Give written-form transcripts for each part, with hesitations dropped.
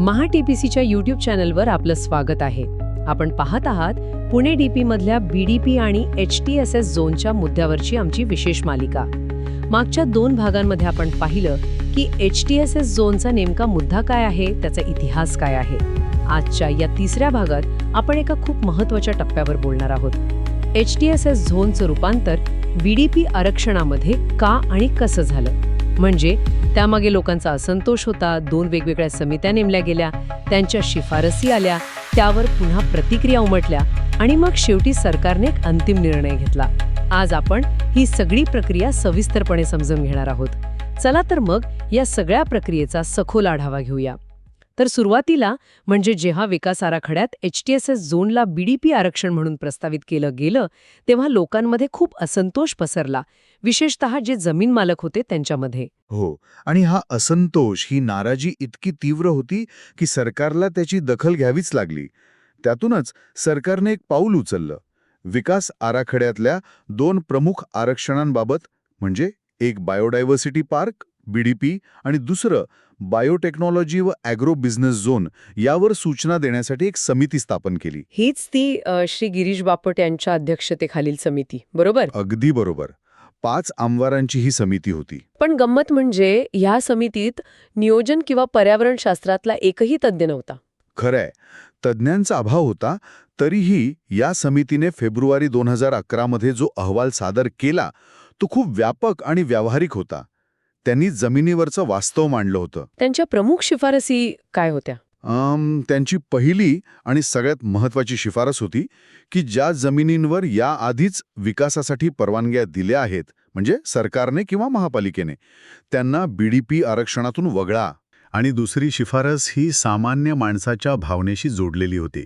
महा टीपीसीच्या YouTube चॅनलवर आपलं स्वागत आहे. आपण पाहत आहात पुणे डीपी मधल्या बीडीपी आणि HTSS झोनच्या मुद्द्यावरची आमची विशेष मालिका. मागच्या 2 भागांमध्ये आपण पाहिलं की HTSS झोनचा नेमका मुद्दा काय आहे, त्याचा इतिहास काय आहे. आजच्या या 3ऱ्या भागात आपण एका खूप महत्त्वाच्या टप्प्यावर बोलणार आहोत. HTSS झोनचं रूपांतर बीडीपी आरक्षणामध्ये का आणि कसं झालं, म्हणजे त्यामागे लोकांचा असंतोष होता, 2 वेगवेगळ्या समित्या नेमल्या गेल्या, त्यांच्या शिफारसी आल्या, त्यावर पुन्हा प्रतिक्रिया उमटल्या आणि मग शेवटी सरकारने एक अंतिम निर्णय घेतला. आज आपण ही सगळी प्रक्रिया सविस्तरपणे समजून घेणार आहोत. चला तर मग या सगळ्या प्रक्रियेचा सखोल आढावा घेऊया. तर सुरुवातीला म्हणजे जेव्हा विकास आराखड्यात HTSS झोनला बीडीपी आरक्षण म्हणून प्रस्तावित केलं गेलं, तेव्हा लोकांमध्ये खूप असंतोष पसरला, विशेषतः जे जमीन मालक होते त्यांच्यामध्ये. हो, आणि हा असंतोष, ही नाराजी इतकी तीव्र होती की सरकारला त्याची दखल घ्यावीच लागली. त्यातूनच सरकारने एक पाऊल उचललं. विकास आराखड्यातल्या 2 प्रमुख आरक्षणांबाबत, म्हणजे एक बायोडायव्हर्सिटी पार्क बीडीपी आणि दुसरं बायोटेक्नॉलॉजी व ॲग्रो बिझनेस झोन, यावर सूचना देण्यासाठी एक समिती स्थापन केली. हीच ती श्री गिरीश बापट यांच्या अध्यक्षतेखालील समिती, बरोबर? अगदी बरोबर. 5 आमदारांची ही समिती होती. पण गंमत म्हणजे ह्या समितीत नियोजन किंवा पर्यावरण शास्त्रातला एकही तज्ज्ञ नव्हता. खरंय, तज्ज्ञांचा अभाव होता. तरीही या समितीने फेब्रुवारी 2011 मध्ये जो अहवाल सादर केला तो खूप व्यापक आणि व्यावहारिक होता. त्यांनी जमिनीवरचं वास्तव मांडलं होतं. त्यांच्या प्रमुख शिफारसी काय होत्या? त्यांची पहिली आणि सगळ्यात महत्त्वाची शिफारस होती की ज्या जमिनींवर याआधीच विकासासाठी परवानग्या दिल्या आहेत, म्हणजे सरकारने किंवा महापालिकेने, त्यांना बीडीपी आरक्षणातून वगळा. आणि दुसरी शिफारस ही सामान्य माणसाच्या भावनेशी जोडलेली होती.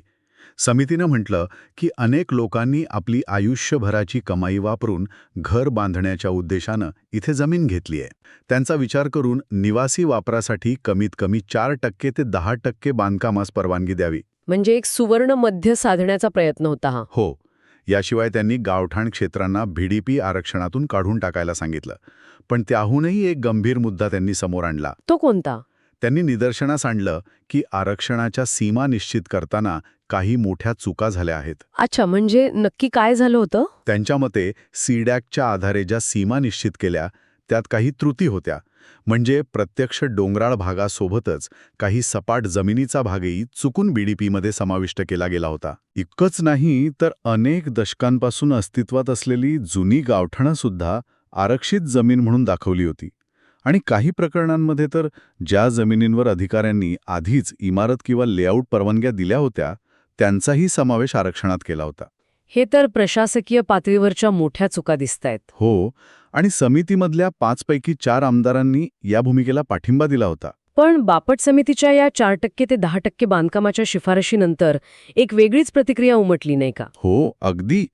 समितीनं म्हटलं की अनेक लोकांनी आपली आयुष्यभराची कमाई वापरून घर बांधण्याच्या उद्देशानं इथे जमीन घेतली आहे. त्यांचा विचार करून निवासी वापरासाठी कमीत कमी 4% ते 10% बांधकामास परवानगी द्यावी. म्हणजे एक सुवर्ण मध्य साधण्याचा प्रयत्न होता हा. हो. याशिवाय त्यांनी गावठाण क्षेत्रांना बीडीपी आरक्षणातून काढून टाकायला सांगितलं. पण त्याहूनही एक गंभीर मुद्दा त्यांनी समोर आणला. तो कोणता? त्यांनी निदर्शनास आणलं की आरक्षणाच्या सीमा निश्चित करताना काही मोठ्या चुका झाल्या आहेत. अच्छा, म्हणजे नक्की काय झालं होतं? त्यांच्या मते सीडॅकच्या आधारे ज्या सीमा निश्चित केल्या त्यात काही त्रुटी होत्या. म्हणजे प्रत्यक्ष डोंगराळ भागासोबतच काही सपाट जमिनीचा भागही चुकून बीडीपीमध्ये समाविष्ट केला गेला होता. इतकंच नाही तर अनेक दशकांपासून अस्तित्वात असलेली जुनी गावठाणंसुद्धा आरक्षित जमीन म्हणून दाखवली होती. आणि काही प्रकरणांमध्ये तर ज्या जमिनींवर अधिकाऱ्यांनी आधीच इमारत किंवा लेआउट परवानग्या दिल्या होत्या त्यांचाही समावेश आरक्षणात केला होता. हे तर प्रशासकीय पातळीवरच्या मोठ्या चुका दिसतायत. हो, आणि समितीमधल्या 5 पैकी 4 आमदारांनी या भूमिकेला पाठिंबा दिला होता. पण बापट समितीच्या या 4% ते 10% बांधकामाच्या शिफारशीनंतर एक वेगळीच प्रतिक्रिया उमटली, नाही का? हो, अगदी.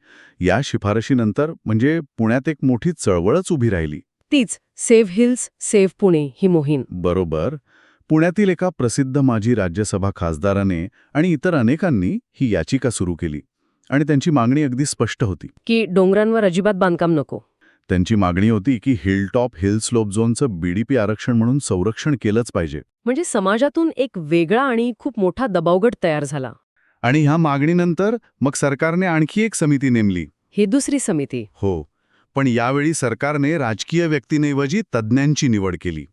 या शिफारशीनंतर म्हणजे पुण्यात एक मोठी चळवळच उभी राहिली. तीच सेव्ह हिल्स, सेव्ह पुणे ही मोहीम. बरोबर. पुण्यातील एका प्रसिद्ध माजी राज्यसभा खासदाराने आणि इतर अनेकांनी ही याचिका सुरू केली. आणि त्यांची मागणी अगदी स्पष्ट होती की डोंगरांवर अजिबात बांधकाम नको. त्यांची मागणी होती की हिलटॉप हिल स्लोप झोनचं बीडीपी आरक्षण म्हणून संरक्षण केलंच पाहिजे. म्हणजे समाजातून एक वेगळा आणि खूप मोठा दबावगट तयार झाला. आणि ह्या मागणीनंतर मग सरकारने आणखी एक समिती नेमली. ही दुसरी समिती. हो, पण यावेळी सरकारने राजकीय व्यक्तींऐवजी तज्ज्ञांची निवड केली.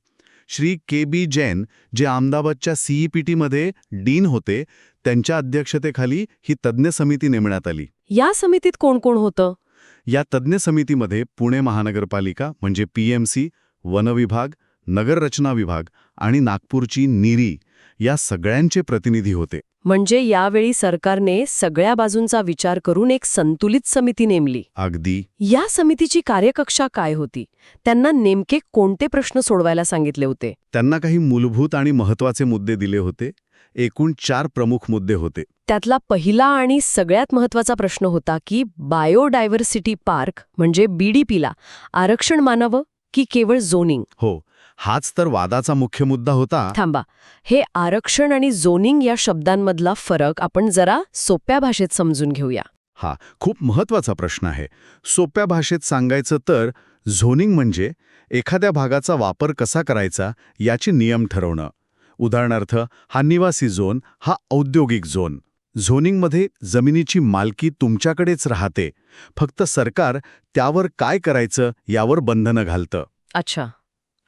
श्री KB जैन, जे अहमदाबादच्या CEPTमध्ये डीन होते, त्यांच्या अध्यक्षतेखाली ही तज्ज्ञ समिती नेमण्यात आली. या समितीत कोण कोण होतं? या तज्ज्ञ समितीमध्ये पुणे महानगरपालिका म्हणजे PMC, वन विभाग, नगररचना विभाग आणि नागपूरची निरी या सगळ्यांचे प्रतिनिधी होते. म्हणजे यावेळी सरकारने सगळ्या बाजूंचा विचार करून एक संतुलित समिती नेमली. अगदी. या समितीची कार्यकक्षा काय होती? त्यांना नेमके कोणते प्रश्न सोडवायला सांगितले होते? त्यांना काही मूलभूत आणि महत्त्वाचे मुद्दे दिले होते. एकूण 4 प्रमुख मुद्दे होते. त्यातला पहिला आणि सगळ्यात महत्त्वाचा प्रश्न होता की बायोडायव्हर्सिटी पार्क म्हणजे बीडीपीला आरक्षण मानावं की केवळ झोनिंग? हो, हाच तर वादाचा मुख्य मुद्दा होता. थांबा, हे आरक्षण आणि झोनिंग या शब्दांमधला फरक आपण जरा सोप्या भाषेत समजून घेऊया. हा खूप महत्त्वाचा प्रश्न आहे. सोप्या भाषेत सांगायचं तर झोनिंग म्हणजे एखाद्या भागाचा वापर कसा करायचा याचे नियम ठरवणं. उदाहरणार्थ हा निवासी झोन, हा औद्योगिक झोन. झोनिंगमध्ये जमिनीची मालकी तुमच्याकडेच राहते, फक्त सरकार त्यावर काय करायचं यावर बंधनं घालतं. अच्छा.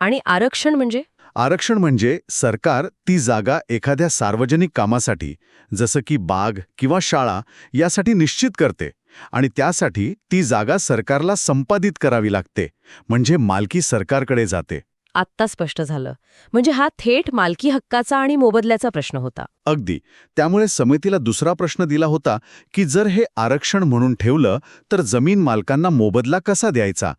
आणि आरक्षण म्हणजे? आरक्षण म्हणजे सरकार ती जागा एखाद्या सार्वजनिक कामासाठी, जसं की बाग किंवा शाळा, यासाठी निश्चित करते आणि त्यासाठी ती जागा सरकारला संपादित करावी लागते, म्हणजे मालकी सरकारकडे जाते. आत्ता स्पष्ट झालं. म्हणजे हा थेट मालकी हक्काचा आणि मोबदल्याचा प्रश्न होता. अगदी. त्यामुळे समितीला दुसरा प्रश्न दिला होता की जर हे आरक्षण म्हणून ठेवलं तर जमीन मालकांना मोबदला कसा द्यायचा,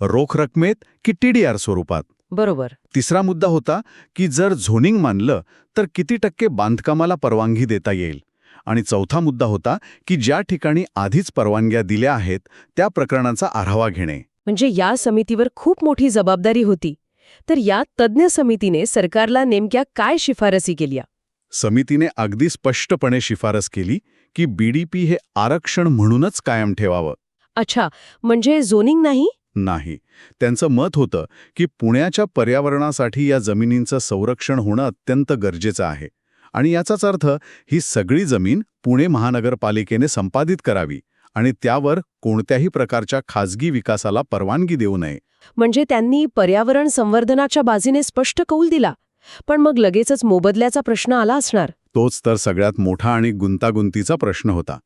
रोख रकमेत की TDR स्वरूपात. बरोबर. तिसरा मुद्दा होता की जर झोनिंग मानलं तर किती टक्के बांधकामाला परवानगी देता येईल. आणि चौथा मुद्दा होता की ज्या ठिकाणी आधीच परवानग्या दिल्या आहेत त्या प्रकरणांचा आढावा घेणे. म्हणजे या समितीवर खूप मोठी जबाबदारी होती. तर या तज्ज्ञ समितीने सरकारला नेमक्या काय शिफारसी केल्या? समितीने अगदी स्पष्टपणे शिफारस केली की BDP हे आरक्षण म्हणूनच कायम ठेवावं. अच्छा, म्हणजे झोनिंग नाही? नाही. त्यांचं मत होतं की पुण्याच्या पर्यावरणासाठी या जमिनींचं संरक्षण होणं अत्यंत गरजेचं आहे आणि याचाच अर्थ ही सगळी जमीन पुणे महानगरपालिकेने संपादित करावी आणि त्यावर कोणत्याही प्रकारच्या खाजगी विकासाला परवानगी देऊ नये. म्हणजे त्यांनी पर्यावरण संवर्धनाच्या बाजूने स्पष्ट कौल दिला. पण मग लगेचच मोबदल्याचा प्रश्न आला असणार. तोच तर सगळ्यात मोठा आणि गुंतागुंतीचा प्रश्न होता.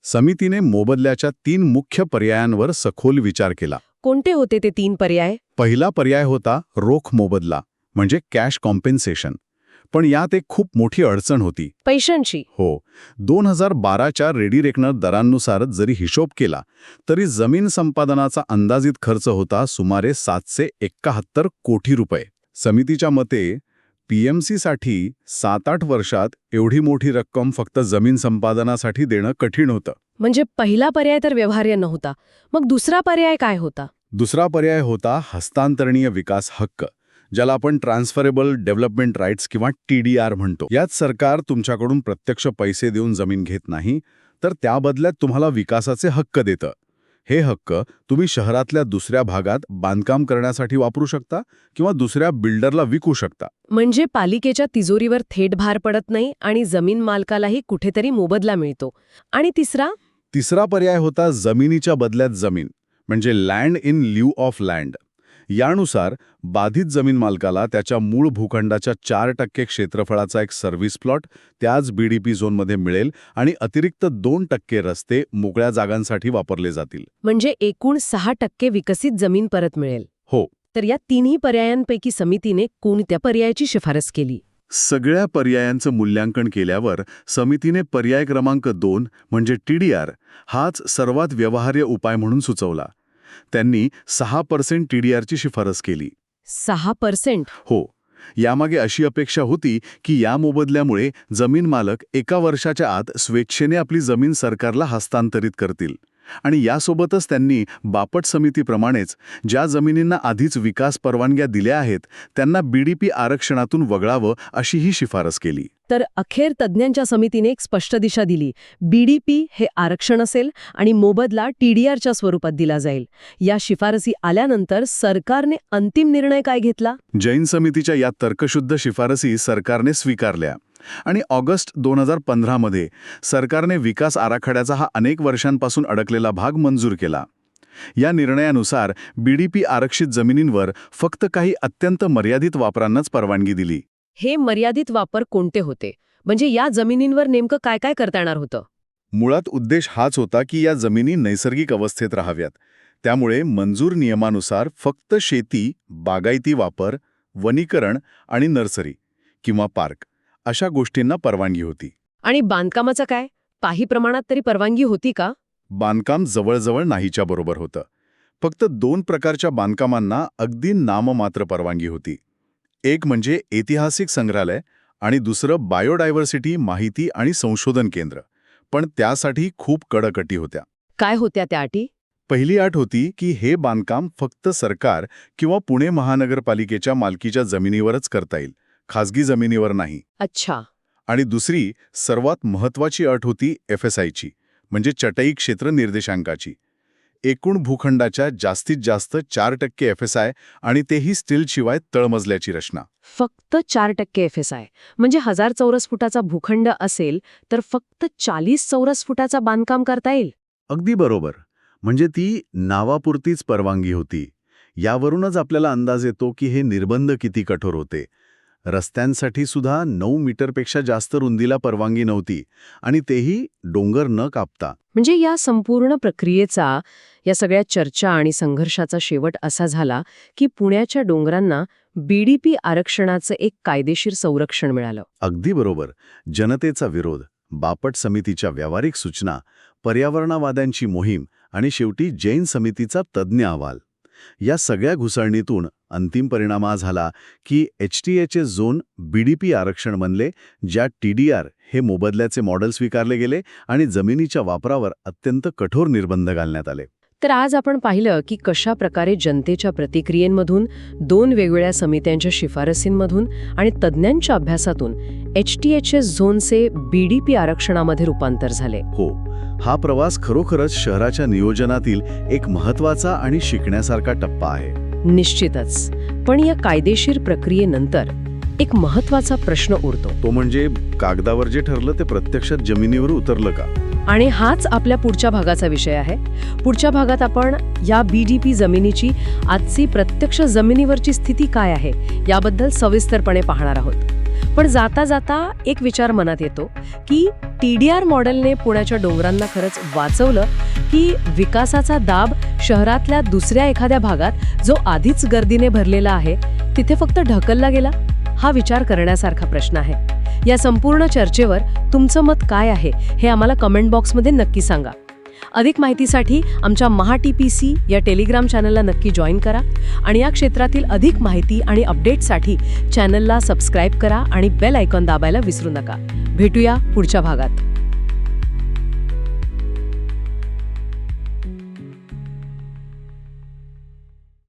समितीने मोबदल्याच्या 3 मुख्य पर्यायांवर सखोल विचार केला. कोणते होते ते 3 पर्याय? पहिला पर्याय होता रोख मोबदला, म्हणजे कॅश कॉम्पेन्सेशन. पण यात एक खूप मोठी अडचण होती. पैशांची? हो. 2012च्या रेडी रेकनर दरांनुसार जरी हिशोब केला तरी जमीन संपादनाचा अंदाजित खर्च होता सुमारे 771 कोटी रुपये. समितीच्या मते PMCसाठी 7-8 वर्षात एवढी मोठी रक्कम फक्त जमीन संपादनासाठी देणं कठीण होतं. म्हणजे पहिला पर्याय तर व्यवहार्य नव्हता. मग दुसरा पर्याय काय होता? दुसरा पर्याय होता हस्तांतरणीय विकास हक्क, ज्याला आपण ट्रान्सफरेबल डेव्हलपमेंट राईट्स किंवा TDR म्हणतो. यात सरकार तुमच्याकडून प्रत्यक्ष पैसे देऊन जमीन घेत नाही, तर त्या बदल्यात तुम्हाला विकासाचे हक्क देतं. हे हक्क तुम्ही शहरातल्या दुसऱ्या भागात बांधकाम करण्यासाठी वापरू शकता किंवा दुसऱ्या बिल्डरला विकू शकता. म्हणजे पालिकेच्या तिजोरीवर थेट भार पडत नाही आणि जमीन मालकालाही कुठेतरी मोबदला मिळतो. आणि तिसरा पर्याय होता जमिनीच्या बदल्यात जमीन, म्हणजे land in lieu of land. यानुसार बाधित जमीन मालकाला त्याच्या मूळ भूखंडाच्या 4% क्षेत्रफळाचा एक सर्व्हिस प्लॉट त्याच BDP झोनमध्ये मिळेल आणि अतिरिक्त 2% रस्ते मोकळ्या जागांसाठी वापरले जातील. म्हणजे एकूण 6% विकसित जमीन परत मिळेल. हो. तर या 3ही पर्यायांपैकी समितीने कोणत्या पर्यायाची शिफारस केली? सगळ्या पर्यायांचं मूल्यांकन केल्यावर समितीने पर्याय क्रमांक 2 म्हणजे TDR हाच सर्वात व्यवहार्य उपाय म्हणून सुचवला. त्यांनी 6% TDRची शिफारस केली. 6%? हो. यामागे अशी अपेक्षा होती की या मोबदल्यामुळे जमीन मालक 1 वर्षाच्या आत स्वेच्छेने आपली जमीन सरकारला हस्तांतरित करतील. आणि यासोबतच त्यांनी बापट समितीप्रमाणेच ज्या जमिनींना आधीच विकास परवानग्या दिल्या आहेत त्यांना BDP आरक्षणातून वगळावं अशीही शिफारस केली. तर अखेर तज्ज्ञांच्या समितीने एक स्पष्ट दिशा दिली. BDP हे आरक्षण असेल आणि मोबदला TDRच्या स्वरूपात दिला जाईल. या शिफारसी आल्यानंतर सरकारने अंतिम निर्णय काय घेतला? जैन समितीच्या या तर्कशुद्ध शिफारसी सरकारने स्वीकारल्या आणि ऑगस्ट 2015 मध्ये सरकारने विकास आराखड्याचा हा अनेक वर्षांपासून अडकलेला भाग मंजूर केला. या निर्णयानुसार BDP आरक्षित जमिनींवर फक्त काही अत्यंत मर्यादित वापरांनाच परवानगी दिली. हे मर्यादित वापर कोणते होते? म्हणजे या जमिनींवर नेमकं काय काय करता येणार होतं? मुळात उद्देश हाच होता की या जमिनी नैसर्गिक अवस्थेत राहाव्यात. त्यामुळे मंजूर नियमानुसार फक्त शेती, बागायती वापर, वनीकरण आणि नर्सरी किंवा पार्क अशा गोष्टींना परवानगी होती. आणि बांधकामाचं काय? काही प्रमाणात तरी परवानगी होती का? बांधकाम जवळजवळ नाहीच्या बरोबर होतं. फक्त 2 प्रकारच्या बांधकामांना अगदी नाममात्र परवानगी होती. एक म्हणजे ऐतिहासिक संग्रहालय आणि दुसरं बायोडायव्हर्सिटी माहिती आणि संशोधन केंद्र. पण त्यासाठी खूप कडक अटी होत्या. काय होत्या त्या अटी? पहिली अट होती की हे बांधकाम फक्त सरकार किंवा पुणे महानगरपालिकेच्या मालकीच्या जमिनीवरच करता येईल, खाजगी जमिनीवर नाही. अच्छा. आणि दुसरी सर्वात महत्त्वाची अट होती FSIची, म्हणजे चटई क्षेत्र निर्देशांकाची. एकूण भूखंडाच्या जास्तीत जास्त 4% FSI आणि तेही स्टीलशिवाय तळमजल्याची रचना. फक्त 4% FSI म्हणजे 1000 चौरस फुटाचा भूखंड असेल तर फक्त 40 चौरस फुटाचा बांधकाम करता येईल. अगदी बरोबर. म्हणजे ती नावापुरतीच परवानगी होती. यावरूनच आपल्याला अंदाज येतो की हे निर्बंध किती कठोर होते. रस्त्यांसाठी सुद्धा 9 मीटरपेक्षा जास्त रुंदीला परवानगी नव्हती आणि तेही डोंगर न कापता. म्हणजे या संपूर्ण प्रक्रियेचा, या सगळ्या चर्चा आणि संघर्षाचा शेवट असा झाला की पुण्याच्या डोंगरांना BDP आरक्षणाचं एक कायदेशीर संरक्षण मिळालं. अगदी बरोबर. जनतेचा विरोध, बापट समितीच्या व्यावहारिक सूचना, पर्यावरणवाद्यांची मोहीम आणि शेवटी जैन समितीचा तज्ज्ञ अहवाल. या सगळ्या घुसळणीतून अंतिम परिणाम हा झाला की HTHS झोन BDP आरक्षण बनले, ज्यात TDR हे मोबदल्याचे मॉडेल स्वीकारले गेले आणि जमिनीच्या वापरावर अत्यंत कठोर निर्बंध घालण्यात आले. तर आज आपण पाहिलं की कशा प्रकारे जनतेच्या प्रतिक्रियेंमधून, 2 वेगवेगळ्या समित्यांच्या शिफारसींमधून आणि तज्ज्ञांच्या अभ्यासातून HTHS झोनचे BDP आरक्षणामध्ये रूपांतर झाले. हो, हा प्रवास खरोखरच शहराच्या नियोजनातील एक महत्त्वाचा आणि शिकण्यासारखा टप्पा आहे. निश्चितच. पण या कायदेशीर प्रक्रियेनंतर एक महत्त्वाचा प्रश्न उरतो. तो म्हणजे कागदावर जे ठरलं ते प्रत्यक्षात जमिनीवर उतरलं का? आणि हाच आपल्या पुढच्या भागाचा विषय आहे. पुढच्या भागात आपण या BDP जमिनीची आजची प्रत्यक्ष जमिनीवरची स्थिती काय आहे याबद्दल सविस्तरपणे पाहणार आहोत. पण जाता जाता एक विचार मनात येतो की TDR मॉडेलने पुण्याच्या डोंगरांना खरंच वाचवलं की विकासाचा दाब शहरातल्या दुसऱ्या एखाद्या भागात जो आधीच गर्दीने भरलेला आहे तिथे फक्त ढकलला गेला? हा विचार करण्यासारखा प्रश्न आहे. या संपूर्ण चर्चेवर तुमचं मत काय आहे हे आम्हाला कमेंट बॉक्समध्ये नक्की सांगा. अधिक माहितीसाठी आमच्या MahaTPC या टेलिग्राम चॅनलला नक्की जॉईन करा आणि या क्षेत्रातील अधिक माहिती आणि अपडेटसाठी चॅनलला सबस्क्राईब करा आणि बेल आयकॉन दाबायला विसरू नका. भेटूया पुढच्या भागात.